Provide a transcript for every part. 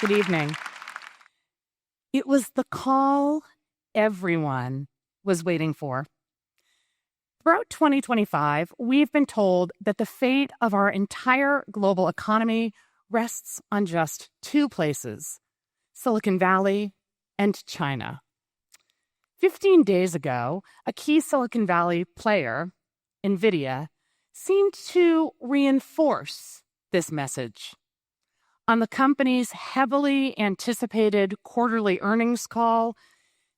Good evening. It was the call everyone was waiting for. Throughout 2025, we've been told that the fate of our entire global economy rests on just two places, Silicon Valley and China. 15 days ago, a key Silicon Valley player, NVIDIA, seemed to reinforce this message. On the company's heavily anticipated quarterly earnings call,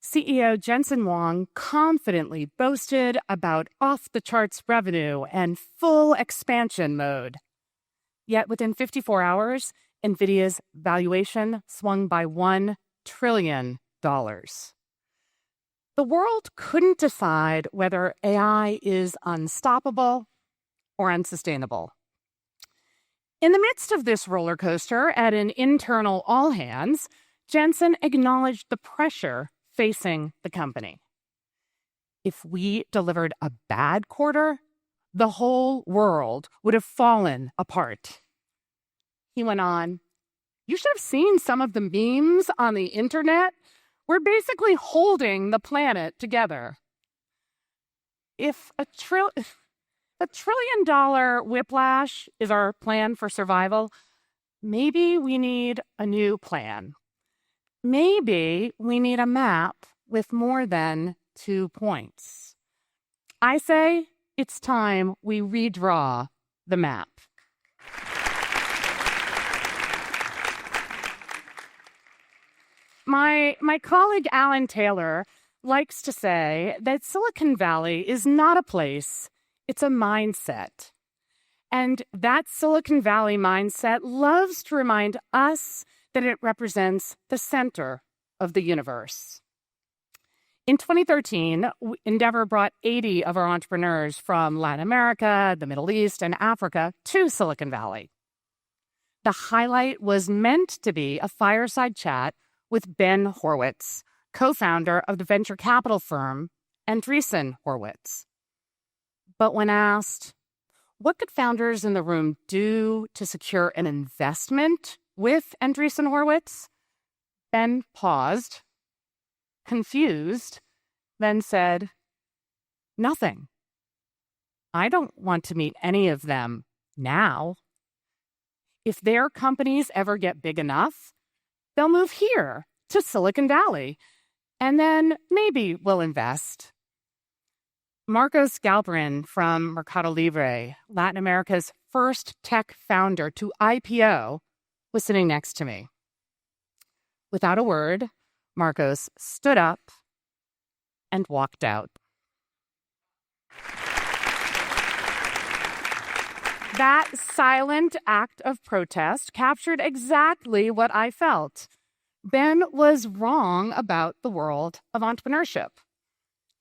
CEO Jensen Huang confidently boasted about off-the-charts revenue and full expansion mode. Yet within 54 hours, NVIDIA's valuation swung by $1 trillion. The world couldn't decide whether AI is unstoppable or unsustainable. In the midst of this roller coaster, at an internal all-hands, Jensen acknowledged the pressure facing the company. If we delivered a bad quarter, the whole world would have fallen apart. He went on, "You should have seen some of the memes on the internet. We're basically holding the planet together." If a $1 trillion whiplash is our plan for survival, maybe we need a new plan. Maybe we need a map with more than 2 points. I say it's time we redraw the map. My colleague Alan Taylor likes to say that Silicon Valley is not a place, it's a mindset. And that Silicon Valley mindset loves to remind us that it represents the center of the universe. In 2013, Endeavor brought 80 of our entrepreneurs from Latin America, the Middle East, and Africa to Silicon Valley. The highlight was meant to be a fireside chat with Ben Horowitz, co-founder of the venture capital firm Andreessen Horowitz. But when asked, what could founders in the room do to secure an investment with Andreessen Horowitz? Ben paused, confused, then said, "Nothing. I don't want to meet any of them now. If their companies ever get big enough, they'll move here to Silicon Valley, and then maybe we'll invest." Marcos Galperin from Mercado Libre, Latin America's first tech founder to IPO, was sitting next to me. Without a word, Marcos stood up and walked out. That silent act of protest captured exactly what I felt. Ben was wrong about the world of entrepreneurship.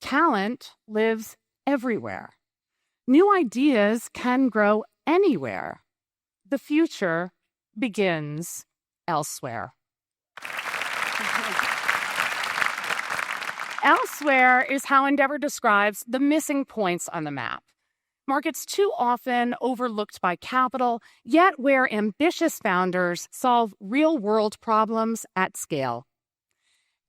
Talent lives everywhere. New ideas can grow anywhere. The future begins elsewhere. Elsewhere is how Endeavor describes the missing points on the map. Markets too often overlooked by capital, yet where ambitious founders solve real-world problems at scale.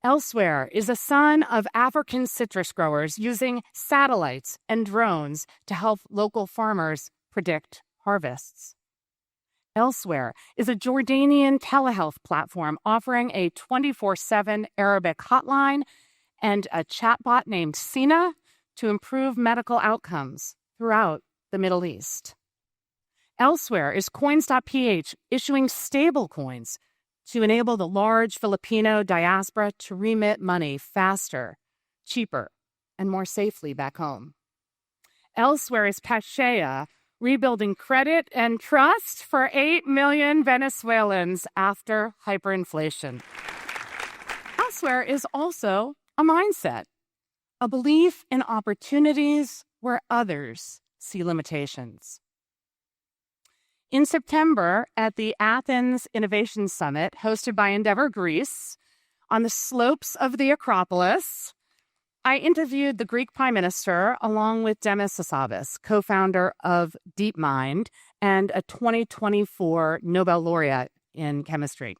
Elsewhere is a son of African citrus growers using satellites and drones to help local farmers predict harvests. Elsewhere is a Jordanian telehealth platform offering a 24/7 Arabic hotline and a chatbot named Sina to improve medical outcomes throughout the Middle East. Elsewhere is Coins.ph issuing stablecoins to enable the large Filipino diaspora to remit money faster, cheaper, and more safely back home. Elsewhere is Pashea rebuilding credit and trust for 8 million Venezuelans after hyperinflation. Elsewhere is also a mindset, a belief in opportunities where others see limitations. In September, at the Athens Innovation Summit, hosted by Endeavor Greece, on the slopes of the Acropolis, I interviewed the Greek Prime Minister along with Demis Hassabis, co-founder of DeepMind and a 2024 Nobel laureate in chemistry.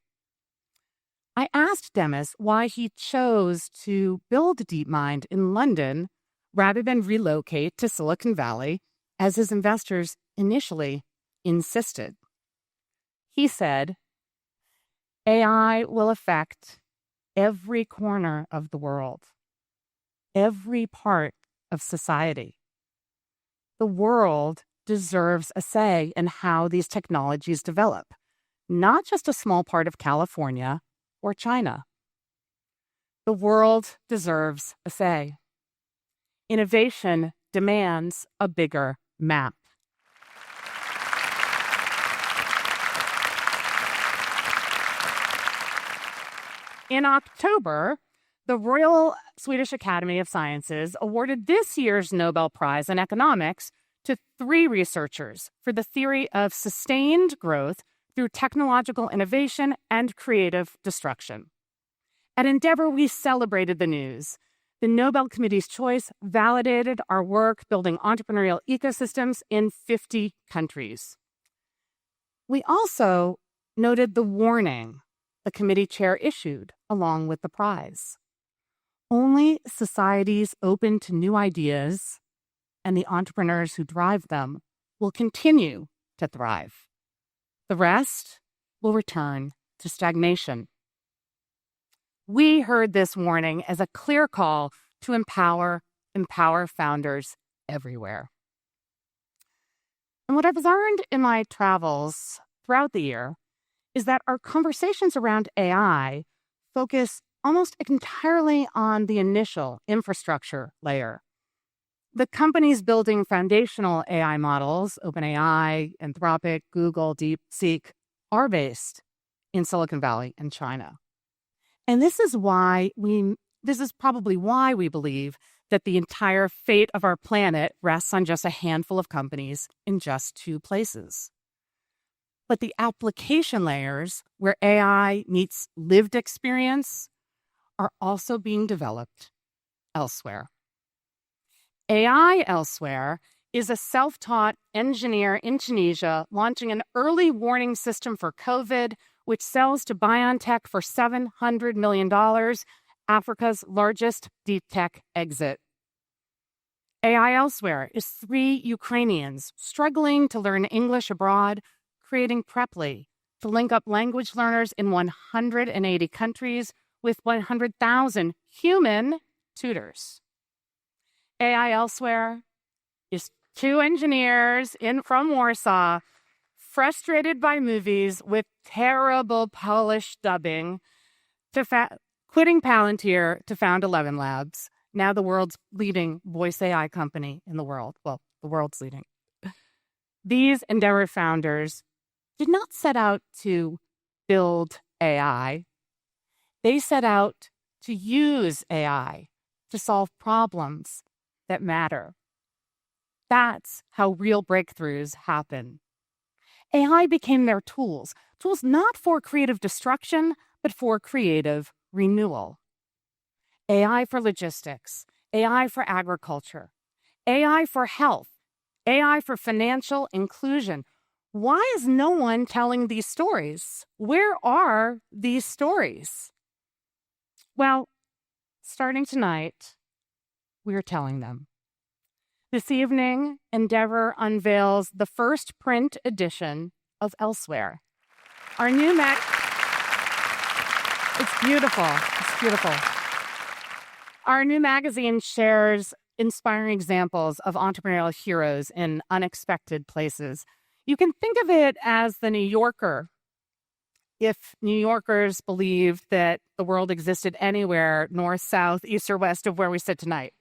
I asked Demis why he chose to build DeepMind in London rather than relocate to Silicon Valley, as his investors initially insisted. He said, AI will affect every corner of the world, every part of society. The world deserves a say in how these technologies develop, not just a small part of California or China. The world deserves a say. Innovation demands a bigger map. In October, the Royal Swedish Academy of Sciences awarded this year's Nobel Prize in Economics to 3 researchers for the theory of sustained growth through technological innovation and creative destruction. At Endeavor, we celebrated the news. The Nobel Committee's choice validated our work building entrepreneurial ecosystems in 50 countries. We also noted the warning the committee chair issued along with the prize. Only societies open to new ideas and the entrepreneurs who drive them will continue to thrive. The rest will return to stagnation. We heard this warning as a clear call to empower founders everywhere. And what I've learned in my travels throughout the year is that our conversations around AI focus almost entirely on the initial infrastructure layer. The companies building foundational AI models, OpenAI, Anthropic, Google, DeepSeek, are based in Silicon Valley and China. And this is probably why we believe that the entire fate of our planet rests on just a handful of companies in just 2 places. But the application layers where AI meets lived experience are also being developed elsewhere. AI Elsewhere is a self-taught engineer in Tunisia launching an early warning system for COVID, which sells to BioNTech for $700 million, Africa's largest deep tech exit. AI Elsewhere is 3 Ukrainians struggling to learn English abroad, creating Preply to link up language learners in 180 countries with 100,000 human tutors. AI Elsewhere is 2 engineers from Warsaw, frustrated by movies with terrible Polish dubbing, quitting Palantir to found 11 Labs, now the world's leading voice AI company in the world. Well, the world's leading. These Endeavor founders did not set out to build AI. They set out to use AI to solve problems that matter. That's how real breakthroughs happen. AI became their tools not for creative destruction, but for creative renewal. AI for logistics, AI for agriculture, AI for health, AI for financial inclusion. Why is no one telling these stories? Where are these stories? Well, starting tonight, we're telling them. This evening, Endeavor unveils the first print edition of Elsewhere. Our new It's beautiful. It's beautiful. Our new magazine shares inspiring examples of entrepreneurial heroes in unexpected places. You can think of it as the New Yorker. If New Yorkers believed that the world existed anywhere, north, south, east, or west of where we sit tonight.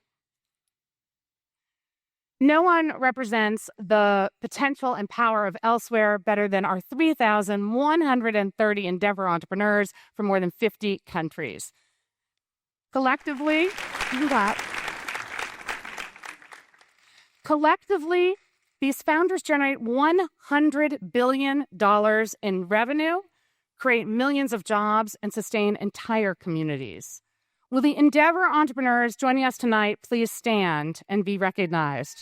No one represents the potential and power of Elsewhere better than our 3,130 Endeavor entrepreneurs from more than 50 countries. Collectively, these founders generate $100 billion in revenue, create millions of jobs, and sustain entire communities. Will the Endeavor entrepreneurs joining us tonight please stand and be recognized?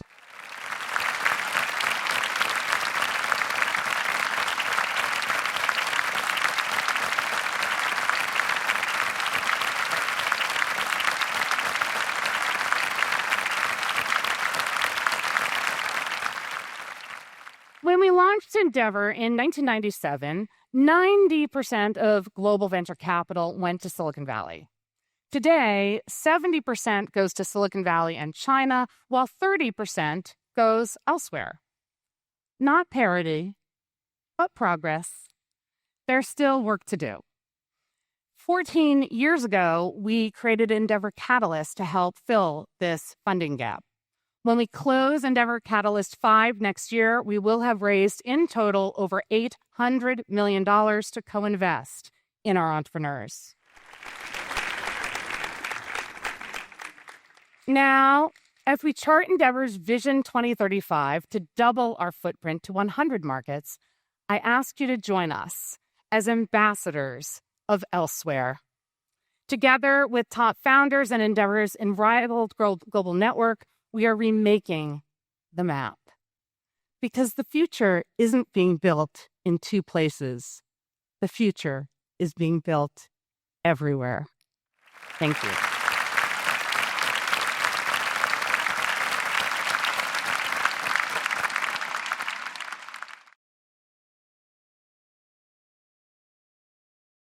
When we launched Endeavor in 1997, 90% of global venture capital went to Silicon Valley. Today, 70% goes to Silicon Valley and China, while 30% goes elsewhere. Not parity, but progress. There's still work to do. 14 years ago, we created Endeavor Catalyst to help fill this funding gap. When we close Endeavor Catalyst 5 next year, we will have raised in total over $800 million to co-invest in our entrepreneurs. Now, as we chart Endeavor's Vision 2035 to double our footprint to 100 markets, I ask you to join us as ambassadors of Elsewhere. Together with top founders and Endeavor's unrivaled global network, we are remaking the map. Because the future isn't being built in two places. The future is being built everywhere. Thank you.